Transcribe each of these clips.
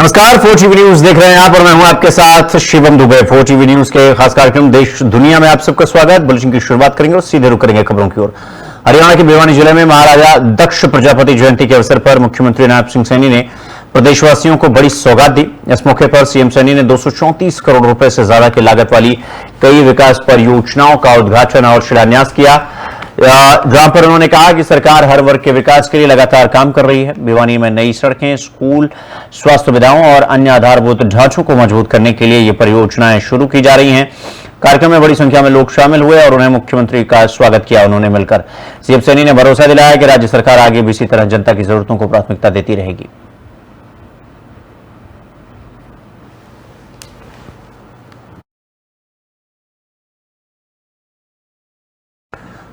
नमस्कार, 4 न्यूज देख रहे हैं आप और मैं हूं आपके साथ शिवम दुबे। 4 न्यूज के खास कार्यक्रम देश दुनिया में आप सबका स्वागत। बुलेटिन की शुरुआत करेंगे और सीधे रुक करेंगे खबरों की ओर। हरियाणा के भिवानी जिले में महाराजा दक्ष प्रजापति जयंती के अवसर पर मुख्यमंत्री नायब सिंह सैनी ने प्रदेशवासियों को बड़ी सौगात दी। इस मौके पर सीएम सैनी ने 234 करोड़ रुपए से ज्यादा की लागत वाली कई विकास परियोजनाओं का उद्घाटन और शिलान्यास किया, जहां पर उन्होंने कहा कि सरकार हर वर्ग के विकास के लिए लगातार काम कर रही है। भिवानी में नई सड़कें, स्कूल, स्वास्थ्य सुविधाओं और अन्य आधारभूत ढांचों को मजबूत करने के लिए ये परियोजनाएं शुरू की जा रही हैं। कार्यक्रम में बड़ी संख्या में लोग शामिल हुए और उन्हें मुख्यमंत्री का स्वागत किया। उन्होंने मिलकर सीएम सैनी ने भरोसा दिलाया कि राज्य सरकार आगे भी इसी तरह जनता की जरूरतों को प्राथमिकता देती रहेगी।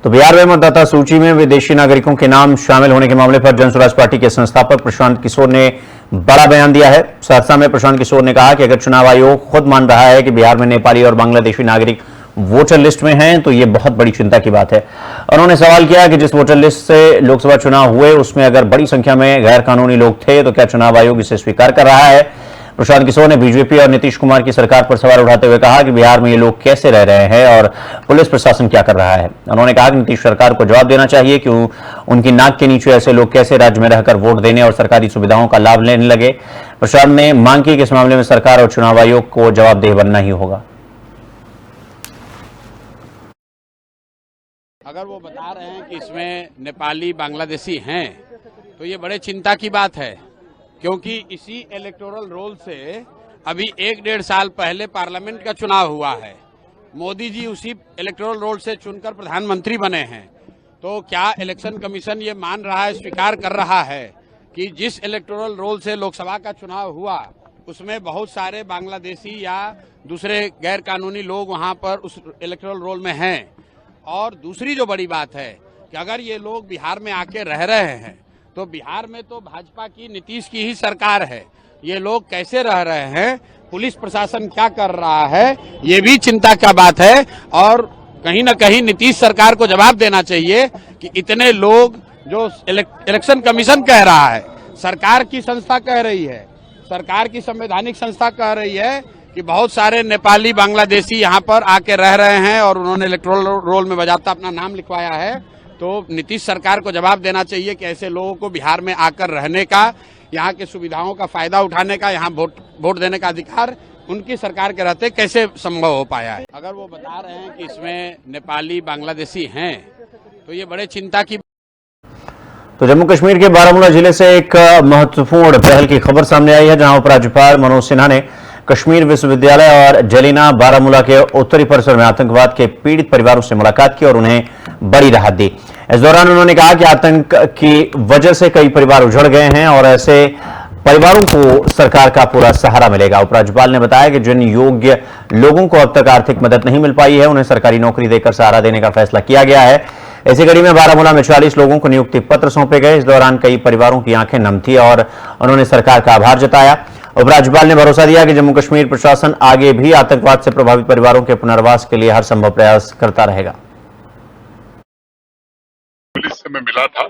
तो बिहार में मतदाता सूची में विदेशी नागरिकों के नाम शामिल होने के मामले पर जनसुराज पार्टी के संस्थापक प्रशांत किशोर ने बड़ा बयान दिया है। सहरसा में प्रशांत किशोर ने कहा कि अगर चुनाव आयोग खुद मान रहा है कि बिहार में नेपाली और बांग्लादेशी नागरिक वोटर लिस्ट में हैं तो ये बहुत बड़ी चिंता की बात है। उन्होंने सवाल किया कि जिस वोटर लिस्ट से लोकसभा चुनाव हुए उसमें अगर बड़ी संख्या में गैर कानूनी लोग थे तो क्या चुनाव आयोग इसे स्वीकार कर रहा है। प्रशांत किशोर ने बीजेपी और नीतीश कुमार की सरकार पर सवाल उठाते हुए कहा कि बिहार में ये लोग कैसे रह रहे हैं और पुलिस प्रशासन क्या कर रहा है। उन्होंने कहा कि नीतीश सरकार को जवाब देना चाहिए कि उनकी नाक के नीचे ऐसे लोग कैसे राज्य में रहकर वोट देने और सरकारी सुविधाओं का लाभ लेने लगे। प्रशांत ने मांग की कि इस मामले में सरकार और चुनाव आयोग को जवाबदेह बनना ही होगा। अगर वो बता रहे हैं कि इसमें नेपाली बांग्लादेशी हैं तो ये बड़े चिंता की बात है, क्योंकि इसी इलेक्टोरल रोल से अभी 1-1.5 साल पहले पार्लियामेंट का चुनाव हुआ है। मोदी जी उसी इलेक्टोरल रोल से चुनकर प्रधानमंत्री बने हैं। तो क्या इलेक्शन कमीशन ये मान रहा है, स्वीकार कर रहा है कि जिस इलेक्टोरल रोल से लोकसभा का चुनाव हुआ उसमें बहुत सारे बांग्लादेशी या दूसरे गैर कानूनी लोग वहां पर उस इलेक्टोरल रोल में हैं। और दूसरी जो बड़ी बात है कि अगर ये लोग बिहार में आके रह रहे हैं तो बिहार में तो भाजपा की, नीतीश की ही सरकार है। ये लोग कैसे रह रहे हैं, पुलिस प्रशासन क्या कर रहा है, ये भी चिंता का बात है। और कहीं ना कहीं नीतीश सरकार को जवाब देना चाहिए कि इतने लोग, जो इलेक्शन कमीशन कह रहा है, सरकार की संस्था कह रही है, सरकार की संवैधानिक संस्था कह रही है कि बहुत सारे नेपाली बांग्लादेशी यहाँ पर आके रह रहे हैं और उन्होंने इलेक्टोरल रोल में बाकायदा अपना नाम लिखवाया है। तो नीतीश सरकार को जवाब देना चाहिए कि ऐसे लोगों को बिहार में आकर रहने का, यहाँ की सुविधाओं का फायदा उठाने का, यहाँ वोट देने का अधिकार उनकी सरकार के रहते कैसे संभव हो पाया है। अगर वो बता रहे हैं कि इसमें नेपाली बांग्लादेशी हैं तो ये बड़े चिंता की। तो जम्मू कश्मीर के बारामूला जिले से एक महत्वपूर्ण पहल की खबर सामने आई है, जहां उपराज्यपाल मनोज सिन्हा ने कश्मीर विश्वविद्यालय और जलीना बारामूला के उत्तरी परिसर में आतंकवाद के पीड़ित परिवारों से मुलाकात की और उन्हें बड़ी राहत दी। इस दौरान उन्होंने कहा कि आतंक की वजह से कई परिवार उजड़ गए हैं और ऐसे परिवारों को सरकार का पूरा सहारा मिलेगा। उपराज्यपाल ने बताया कि जिन योग्य लोगों को अब तक आर्थिक मदद नहीं मिल पाई है उन्हें सरकारी नौकरी देकर सहारा देने का फैसला किया गया है। इसी कड़ी में बारामूला में 40 लोगों को नियुक्ति पत्र सौंपे गए। इस दौरान कई परिवारों की आंखें नम थी और उन्होंने सरकार का आभार जताया। उपराज्यपाल ने भरोसा दिया कि जम्मू कश्मीर प्रशासन आगे भी आतंकवाद से प्रभावित परिवारों के पुनर्वास के लिए हर संभव प्रयास करता रहेगा। पुलिस से मैं मिला था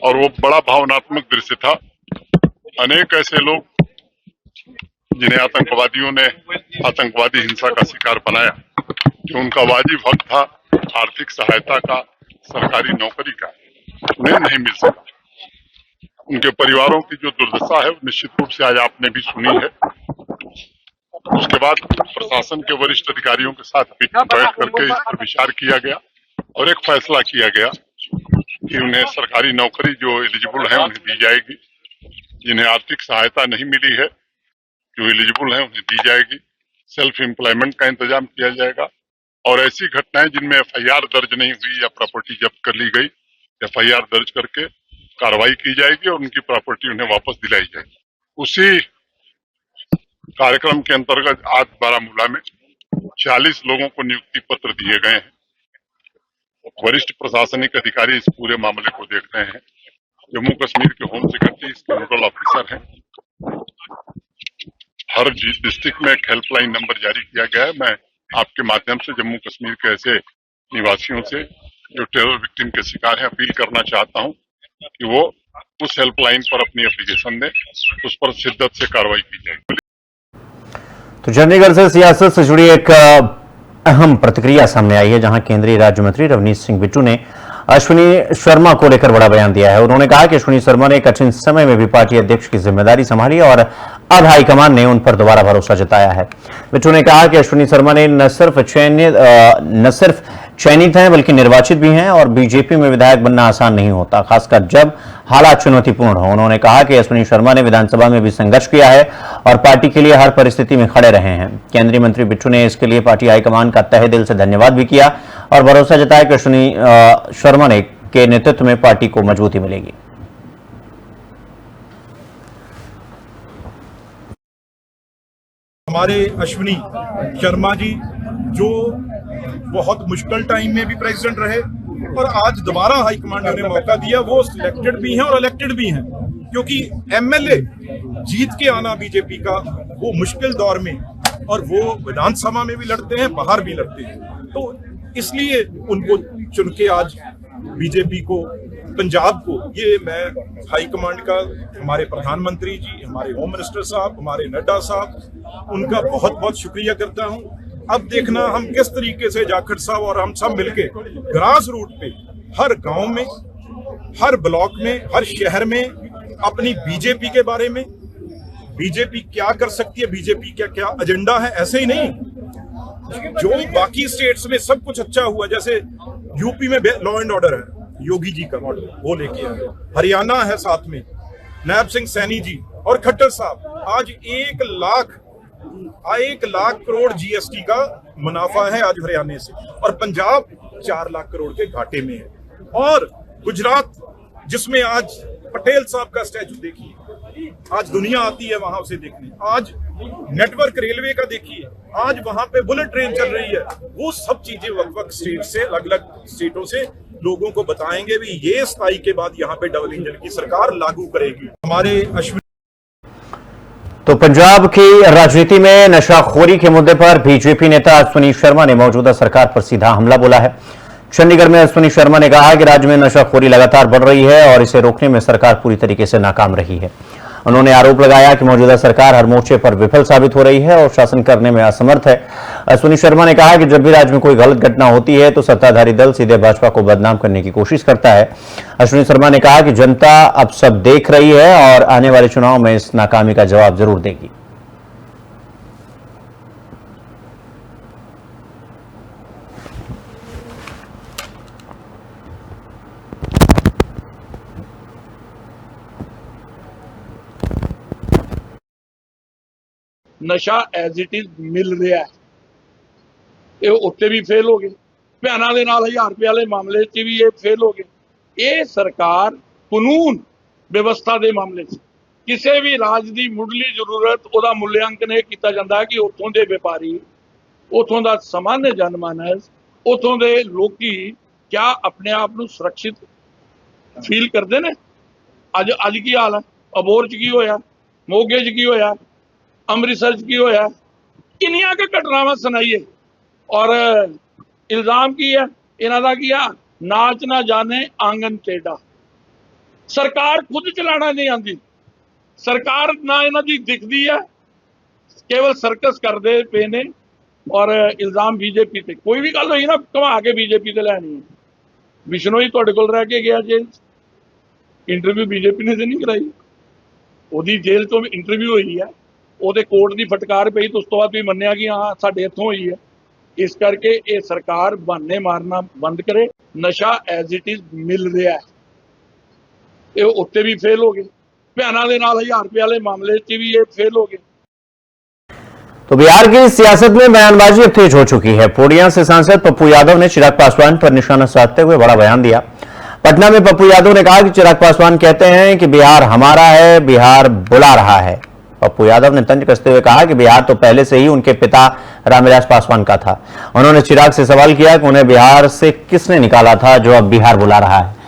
और वो बड़ा भावनात्मक दृश्य था। अनेक ऐसे लोग जिन्हें आतंकवादियों ने आतंकवादी हिंसा का शिकार बनाया, कि उनका वाजिब हक था आर्थिक सहायता का, सरकारी नौकरी का, उन्हें नहीं मिल सका। उनके परिवारों की जो दुर्दशा है निश्चित रूप से आज आपने भी सुनी है। उसके बाद प्रशासन के वरिष्ठ अधिकारियों के साथ बैठ करके इस पर विचार किया गया और एक फैसला किया गया कि उन्हें सरकारी नौकरी जो एलिजिबल है उन्हें दी जाएगी, जिन्हें आर्थिक सहायता नहीं मिली है जो एलिजिबल है उन्हें दी जाएगी, सेल्फ एम्प्लॉयमेंट का इंतजाम किया जाएगा। और ऐसी घटनाएं जिनमें एफआईआर दर्ज नहीं हुई या प्रॉपर्टी जब्त कर ली गई, एफआईआर दर्ज करके कार्रवाई की जाएगी और उनकी प्रॉपर्टी उन्हें वापस दिलाई जाएगी। उसी कार्यक्रम के अंतर्गत आज बारामूला में 40 लोगों को नियुक्ति पत्र दिए गए हैं। वरिष्ठ प्रशासनिक अधिकारी इस पूरे मामले को देख रहे हैं। जम्मू कश्मीर के होम सेक्रेटरी इसके नोडल ऑफिसर हैं। हर डिस्ट्रिक्ट में एक हेल्पलाइन नंबर जारी किया गया है। मैं आपके माध्यम से जम्मू कश्मीर के ऐसे निवासियों से जो टेरर विक्टिम के शिकार हैं अपील करना चाहता हूं कि वो उस हेल्पलाइन पर अपनी एप्लीकेशन दें, उस पर शिद्दत से कार्रवाई की जाएगी। तो चंडीगढ़ से सियासत से जुड़ी एक अहम प्रतिक्रिया सामने आई है, जहां केंद्रीय राज्य मंत्री रवनीत सिंह बिट्टू ने अश्विनी शर्मा को लेकर बड़ा बयान दिया है। उन्होंने कहा कि अश्विनी शर्मा ने कठिन समय में भी पार्टी अध्यक्ष की जिम्मेदारी संभाली और अब हाईकमान ने उन पर दोबारा भरोसा जताया है। बिट्टू ने कहा कि अश्विनी शर्मा ने न सिर्फ चयनित हैं बल्कि निर्वाचित भी हैं और बीजेपी में विधायक बनना आसान नहीं होता, खासकर जब हालात चुनौतीपूर्ण हो। उन्होंने कहा कि अश्विनी शर्मा ने विधानसभा में भी संघर्ष किया है और पार्टी के लिए हर परिस्थिति में खड़े रहे हैं। केंद्रीय मंत्री बिट्टू ने इसके लिए पार्टी हाईकमान का तहे दिल से धन्यवाद भी किया और भरोसा जताया कि अश्विनी शर्मा के नेतृत्व में पार्टी को मजबूती मिलेगी। हमारे अश्विनी शर्मा जी जो बहुत मुश्किल टाइम में भी प्रेसिडेंट रहे और आज दोबारा हाईकमांड ने मौका दिया, वो सिलेक्टेड भी हैं और इलेक्टेड भी हैं, क्योंकि एमएलए जीत के आना बीजेपी का वो मुश्किल दौर में, और वो विधानसभा में भी लड़ते हैं, बाहर भी लड़ते हैं, तो इसलिए उनको चुन के आज बीजेपी को, पंजाब को, ये मैं हाईकमांड का, हमारे प्रधानमंत्री जी, हमारे होम मिनिस्टर साहब, हमारे नड्डा साहब, उनका बहुत बहुत शुक्रिया करता हूं। अब देखना हम किस तरीके से जाखड़ साहब और हम सब मिलके ग्रास रूट पे हर गांव में, हर ब्लॉक में, हर शहर में अपनी बीजेपी के बारे में, बीजेपी क्या कर सकती है, बीजेपी क्या क्या एजेंडा है, ऐसे ही नहीं जो बाकी स्टेट्स में सब कुछ अच्छा हुआ, जैसे यूपी में लॉ एंड ऑर्डर है, योगी जी का मॉडल वो लेके आए, हरियाणा है साथ में, नायब सिंह सैनी जी और खट्टर साहब, आज 1 लाख करोड़ जीएसटी का मुनाफा है आज हरियाणा से, और पंजाब 4 लाख करोड़ के घाटे में है, और गुजरात जिसमें आज पटेल साहब का स्टैचू देखिए, आज दुनिया आती है वहां उसे देखने, आज नेटवर्क रेलवे का देखिए, आज वहां पे बुलेट ट्रेन चल रही है, वो सब चीजें वक्त स्टेट से, अलग अलग स्टेटों से लोगों को बताएंगे भी ये 27 के बाद यहाँ पे डबल इंजन की सरकार लागू करेगी। हमारे अश्विनी। तो पंजाब की राजनीति में नशाखोरी के मुद्दे पर बीजेपी नेता अश्विनी शर्मा ने मौजूदा सरकार पर सीधा हमला बोला है। चंडीगढ़ में अश्विनी शर्मा ने कहा कि राज्य में नशाखोरी लगातार बढ़ रही है और इसे रोकने में सरकार पूरी तरीके से नाकाम रही है। उन्होंने आरोप लगाया कि मौजूदा सरकार हर मोर्चे पर विफल साबित हो रही है और शासन करने में असमर्थ है। अश्विनी शर्मा ने कहा कि जब भी राज्य में कोई गलत घटना होती है तो सत्ताधारी दल सीधे भाजपा को बदनाम करने की कोशिश करता है। अश्विनी शर्मा ने कहा कि जनता अब सब देख रही है और आने वाले चुनाव में इस नाकामी का जवाब जरूर देगी। नशा एज इट इज मिल रहा है, ये उत्ते भी फेल हो गए, भैनों के नाल 1000 रुपए वाले मामले च भी ये फेल हो गए। ये सरकार कानून व्यवस्था के मामले च किसी भी राज की मुढ़ली जरूरत उसका मूल्यांकन यह किया जाता है कि उतों के व्यापारी, उतों का सामान्य जनमानस, उतों के लोकी क्या अपने आप को सुरक्षित फील करते हैं। अज की हाल है, अबोर च की होया, मोगे च की होया, अमृतसर की होया, किनिया के घटनावां सुनाइए, और इल्जाम की है इन्हां दा की है, नाच ना जाने आंगन टेढ़ा। सरकार खुद चलाना नहीं आती, सरकार ना इन्हां दी दिखदी है, केवल सर्कस करते पे ने, और इल्जाम बीजेपी ते। कोई भी गल हुई ना घुमा के बीजेपी ते लैनी है। बिश्नोई तुहाडे कोल रह के गया जेल, इंटरव्यू बीजेपी ने तो नहीं कराई, ओदी जेल तो इंटरव्यू हुई है, ਉਹਦੇ कोर्ट की फटकार पई तो उस तो बाद भी मन्निया कि हाँ साडे इत्थों हुई है। इस करके ये सरकार बहाने मारना बंद करे, नशा एज इट इज मिल रहा है, ये उत्ते भी फेल हो गए, भैनों के नाल 1000 रुपए वाले मामले च भी ये फेल हो गए। तो बिहार की सियासत में बयानबाजी अब तेज हो चुकी है। पूर्णिया से सांसद पप्पू यादव ने चिराग पासवान पर निशाना साधते हुए बड़ा बयान दिया। पटना में पप्पू यादव ने कहा कि चिराग पासवान कहते हैं कि बिहार हमारा है, बिहार बुला रहा है। पप्पू यादव ने तंज कसते हुए कहा कि बिहार तो पहले से ही उनके पिता रामविलास पासवान का था। उन्होंने चिराग से सवाल किया कि उन्हें बिहार से किसने निकाला था जो अब बिहार बुला रहा है।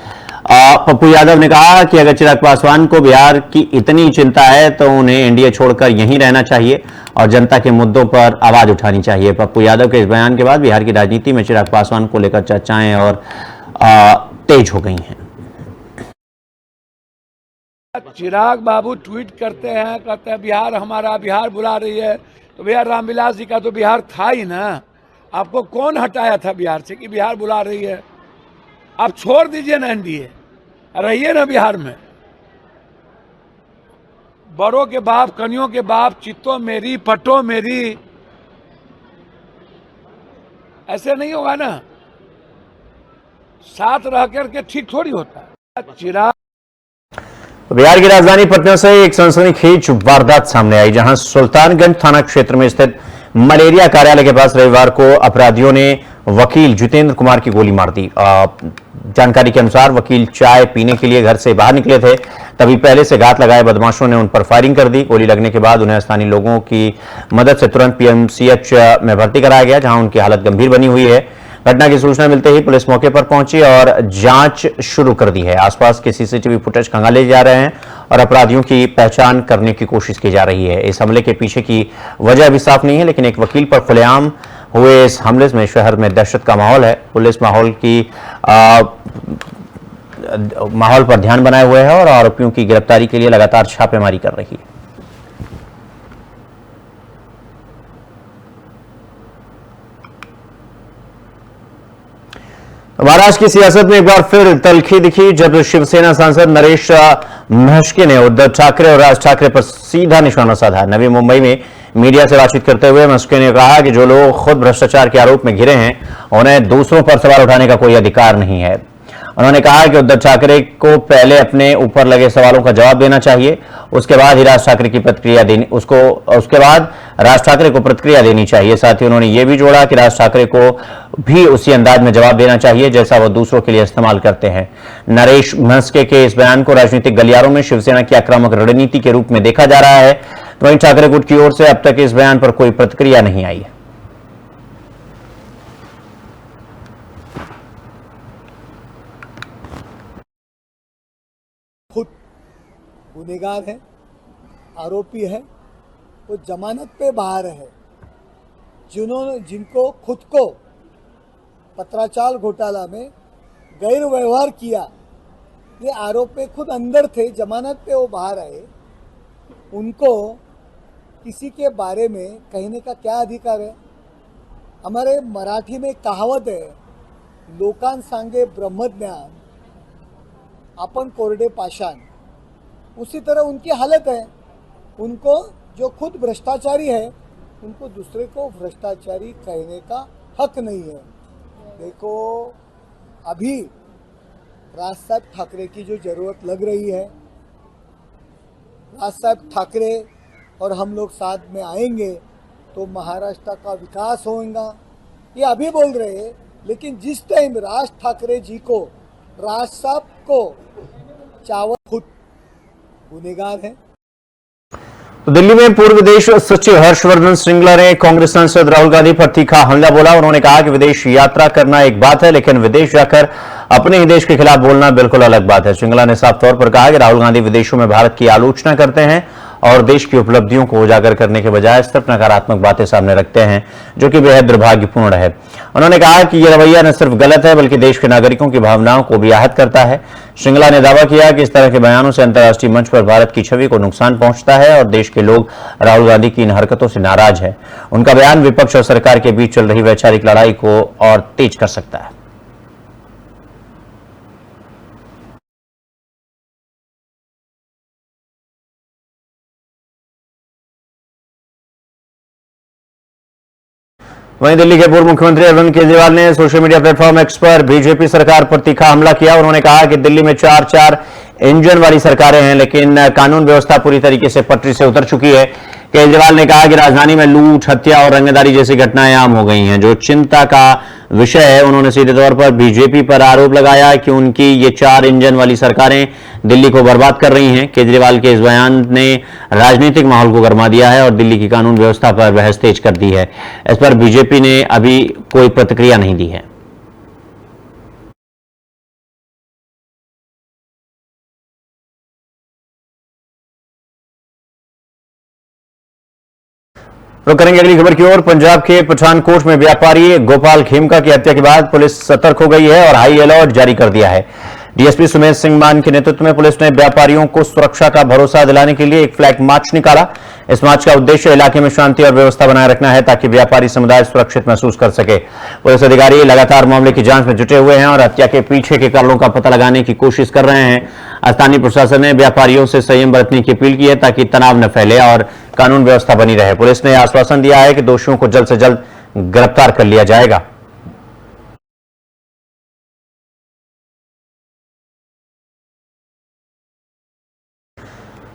पप्पू यादव ने कहा कि अगर चिराग पासवान को बिहार की इतनी चिंता है तो उन्हें एनडीए छोड़कर यहीं रहना चाहिए और जनता के मुद्दों पर आवाज उठानी चाहिए। पप्पू यादव के इस बयान के बाद बिहार की राजनीति में चिराग पासवान को लेकर चर्चाएं और तेज हो गई हैं। चिराग बाबू ट्वीट करते हैं, कहते हैं बिहार हमारा, बिहार बुला रही है। तो भैया रामविलास जी का तो बिहार था ही ना, आपको कौन हटाया था बिहार से कि बिहार बुला रही है? आप छोड़ दीजिए ना एनडीए, रहिए ना बिहार में। बड़ों के बाप, कनियों के बाप, चित्तो मेरी पटो मेरी, ऐसे नहीं होगा ना। साथ रह करके ठीक थोड़ी होता है। चिराग बिहार की राजधानी पटना से एक सनसनीखेज वारदात सामने आई, जहां सुल्तानगंज थाना क्षेत्र में स्थित मलेरिया कार्यालय के पास रविवार को अपराधियों ने वकील जितेंद्र कुमार की गोली मार दी। जानकारी के अनुसार वकील चाय पीने के लिए घर से बाहर निकले थे, तभी पहले से घात लगाए बदमाशों ने उन पर फायरिंग कर दी। गोली लगने के बाद उन्हें स्थानीय लोगों की मदद से तुरंत पीएमसीएच में भर्ती कराया गया, जहां उनकी हालत गंभीर बनी हुई है। घटना की सूचना मिलते ही पुलिस मौके पर पहुंची और जांच शुरू कर दी है। आसपास के सीसीटीवी फुटेज खंगाले जा रहे हैं और अपराधियों की पहचान करने की कोशिश की जा रही है। इस हमले के पीछे की वजह अभी साफ नहीं है, लेकिन एक वकील पर खुलेआम हुए इस हमले में शहर में दहशत का माहौल है। पुलिस माहौल पर ध्यान बनाए हुए है और आरोपियों की गिरफ्तारी के लिए लगातार छापेमारी कर रही है। महाराष्ट्र की सियासत में एक बार फिर तल्खी दिखी, जब शिवसेना सांसद नरेश महस्के ने उद्धव ठाकरे और राज ठाकरे पर सीधा निशाना साधा। नवी मुंबई में मीडिया से बातचीत करते हुए महस्के ने कहा कि जो लोग खुद भ्रष्टाचार के आरोप में घिरे हैं, उन्हें दूसरों पर सवाल उठाने का कोई अधिकार नहीं है। उन्होंने कहा कि उद्धव ठाकरे को पहले अपने ऊपर लगे सवालों का जवाब देना चाहिए, उसके बाद ही राज ठाकरे को प्रतिक्रिया देनी चाहिए। साथ ही उन्होंने ये भी जोड़ा कि राज ठाकरे को भी उसी अंदाज में जवाब देना चाहिए जैसा वो दूसरों के लिए इस्तेमाल करते हैं। नरेश महस्के के इस बयान को राजनीतिक गलियारों में शिवसेना की आक्रामक रणनीति के रूप में देखा जा रहा है। वहीं ठाकरे गुट की ओर से अब तक इस बयान पर कोई प्रतिक्रिया नहीं आई है। खुद गुनहगार है, आरोपी है, वो जमानत पे बाहर है। जिनको खुद को पत्राचार घोटाला में गैर व्यवहार किया, ये आरोप में खुद अंदर थे, जमानत पे वो बाहर आए, उनको किसी के बारे में कहने का क्या अधिकार है? हमारे मराठी में कहावत है, लोकां सांगे ब्रह्मज्ञान अपन कोरडे पाषाण। उसी तरह उनकी हालत है। उनको जो खुद भ्रष्टाचारी है, उनको दूसरे को भ्रष्टाचारी कहने का हक नहीं है। देखो, अभी राज साहब ठाकरे की जो जरूरत लग रही है, राज साहब ठाकरे और हम लोग साथ में आएंगे तो महाराष्ट्र का विकास होगा, ये अभी बोल रहे हैं। लेकिन जिस टाइम राज ठाकरे जी को, राज साहब को चावल, खुद गुनहगार है। तो दिल्ली में पूर्व विदेश सचिव हर्षवर्धन श्रृंगला ने कांग्रेस सांसद राहुल गांधी पर तीखा हमला बोला। उन्होंने कहा कि विदेश यात्रा करना एक बात है, लेकिन विदेश जाकर अपने ही देश के खिलाफ बोलना बिल्कुल अलग बात है। श्रृंगला ने साफ तौर पर कहा कि राहुल गांधी विदेशों में भारत की आलोचना करते हैं और देश की उपलब्धियों को उजागर करने के बजाय सिर्फ नकारात्मक बातें सामने रखते हैं, जो कि बेहद दुर्भाग्यपूर्ण है। उन्होंने कहा कि यह रवैया न सिर्फ गलत है, बल्कि देश के नागरिकों की भावनाओं को भी आहत करता है। श्रृंगला ने दावा किया कि इस तरह के बयानों से अंतर्राष्ट्रीय मंच पर भारत की छवि को नुकसान पहुंचता है और देश के लोग राहुल गांधी की इन हरकतों से नाराज है। उनका बयान विपक्ष और सरकार के बीच चल रही वैचारिक लड़ाई को और तेज कर सकता है। वहीं दिल्ली के पूर्व मुख्यमंत्री अरविंद केजरीवाल ने सोशल मीडिया प्लेटफॉर्म एक्स पर बीजेपी सरकार पर तीखा हमला किया। उन्होंने कहा कि दिल्ली में 4-4 इंजन वाली सरकारें हैं, लेकिन कानून व्यवस्था पूरी तरीके से पटरी से उतर चुकी है। केजरीवाल ने कहा कि राजधानी में लूट, हत्या और रंगदारी जैसी घटनाएं आम हो गई हैं, जो चिंता का विषय है। उन्होंने सीधे तौर पर बीजेपी पर आरोप लगाया कि उनकी ये 4 इंजन वाली सरकारें दिल्ली को बर्बाद कर रही हैं। केजरीवाल के इस बयान ने राजनीतिक माहौल को गरमा दिया है और दिल्ली की कानून व्यवस्था पर बहस तेज कर दी है। इस पर बीजेपी ने अभी कोई प्रतिक्रिया नहीं दी है। रुक करेंगे अगली खबर की ओर। पंजाब के पठानकोट में व्यापारी गोपाल खेमका की हत्या के बाद पुलिस सतर्क हो गई है और हाई अलर्ट जारी कर दिया है। डीएसपी सुमेश सिंह मान के नेतृत्व में पुलिस ने व्यापारियों को सुरक्षा का भरोसा दिलाने के लिए एक फ्लैग मार्च निकाला। इस मार्च का उद्देश्य इलाके में शांति और व्यवस्था बनाए रखना है ताकि व्यापारी समुदाय सुरक्षित महसूस कर सके। पुलिस अधिकारी लगातार मामले की जांच में जुटे हुए हैं और हत्या के पीछे के कारणों का पता लगाने की कोशिश कर रहे हैं। स्थानीय प्रशासन ने व्यापारियों से संयम बरतने की अपील की है ताकि तनाव न फैले और कानून व्यवस्था बनी रहे। पुलिस ने आश्वासन दिया है कि दोषियों को जल्द से जल्द गिरफ्तार कर लिया जाएगा।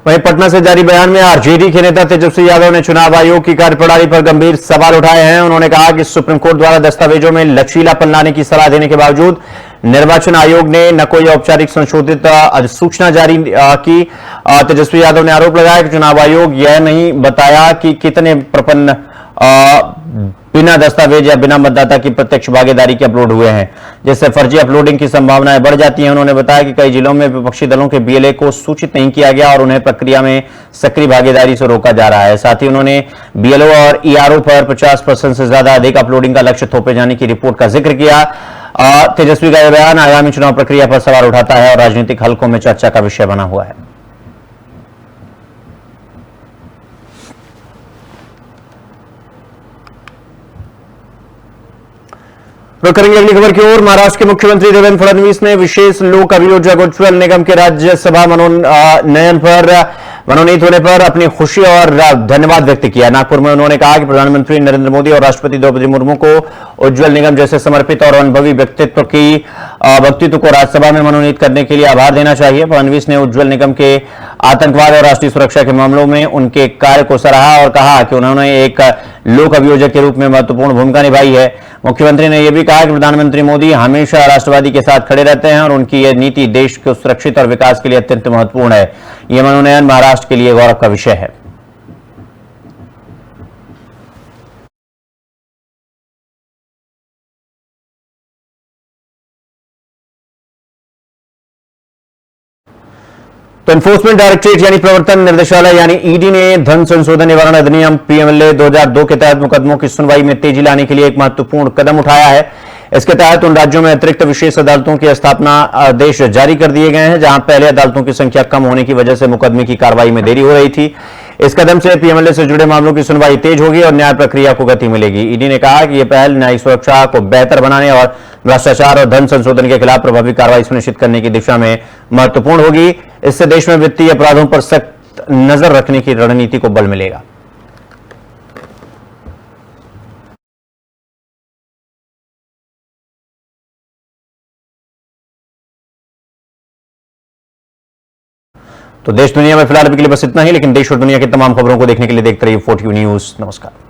वहीं पटना से जारी बयान में आरजेडी के नेता तेजस्वी यादव ने चुनाव आयोग की कार्यप्रणाली पर गंभीर सवाल उठाए हैं। उन्होंने कहा कि सुप्रीम कोर्ट द्वारा दस्तावेजों में लचीलापन लाने की सलाह देने के बावजूद निर्वाचन आयोग ने न कोई औपचारिक संशोधित अधिसूचना जारी की। तेजस्वी यादव ने आरोप लगाया कि चुनाव आयोग यह नहीं बताया कि कितने प्रपत्र बिना दस्तावेज या बिना मतदाता की प्रत्यक्ष भागीदारी के अपलोड हुए हैं, जिससे फर्जी अपलोडिंग की संभावनाएं बढ़ जाती हैं। उन्होंने बताया कि कई जिलों में विपक्षी दलों के बीएलए को सूचित नहीं किया गया और उन्हें प्रक्रिया में सक्रिय भागीदारी से रोका जा रहा है। साथ ही उन्होंने बीएलओ और ईआरओ पर 50% से ज्यादा अधिक अपलोडिंग का लक्ष्य थोपे जाने की रिपोर्ट का जिक्र किया। तेजस्वी का यह बयान आगामी चुनाव प्रक्रिया पर सवाल उठाता है और राजनीतिक हलकों में चर्चा का विषय बना हुआ है। रुक करेंगे अगली खबर की ओर। महाराष्ट्र के मुख्यमंत्री देवेंद्र फडणवीस ने विशेष लोक अभियोजक उज्ज्वल निगम के राज्यसभा मनोनीत होने पर अपनी खुशी और धन्यवाद व्यक्त किया। नागपुर में उन्होंने कहा कि प्रधानमंत्री नरेंद्र मोदी और राष्ट्रपति द्रौपदी मुर्मू को उज्ज्वल निगम जैसे समर्पित और अनुभवी व्यक्तित्व को राज्यसभा में मनोनीत करने के लिए आभार देना चाहिए। फडणवीस ने उज्ज्वल निगम के आतंकवाद और राष्ट्रीय सुरक्षा के मामलों में उनके कार्य को सराहा और कहा कि उन्होंने एक लोक अभियोजक के रूप में महत्वपूर्ण भूमिका निभाई है। मुख्यमंत्री ने यह भी कहा कि प्रधानमंत्री मोदी हमेशा राष्ट्रवादी के साथ खड़े रहते हैं और उनकी यह नीति देश के सुरक्षित और विकास के लिए अत्यंत महत्वपूर्ण है। यह मनोनयन महाराष्ट्र के लिए गौरव का विषय है। तो एनफोर्समेंट डायरेक्टरेट यानी प्रवर्तन निर्देशालय यानी ईडी ने धन संशोधन निवारण अधिनियम पीएमएलए 2002 के तहत मुकदमों की सुनवाई में तेजी लाने के लिए एक महत्वपूर्ण कदम उठाया है। इसके तहत उन राज्यों में अतिरिक्त विशेष अदालतों की स्थापना आदेश जारी कर दिए गए हैं जहां पहले अदालतों की संख्या कम होने की वजह से मुकदमे की कार्रवाई में देरी हो रही थी। इस कदम से पीएमएलए से जुड़े मामलों की सुनवाई तेज होगी और न्याय प्रक्रिया को गति मिलेगी। ईडी ने कहा कि यह पहल न्यायिक सुरक्षा को बेहतर बनाने और भ्रष्टाचार और धन संशोधन के खिलाफ प्रभावी कार्रवाई सुनिश्चित करने की दिशा में महत्वपूर्ण होगी। इससे देश में वित्तीय अपराधों पर सख्त नजर रखने की रणनीति को बल मिलेगा। तो देश दुनिया में फिलहाल अभी के लिए बस इतना ही, लेकिन देश और दुनिया की तमाम खबरों को देखने के लिए देखते रहिए 4TV न्यूज़। नमस्कार।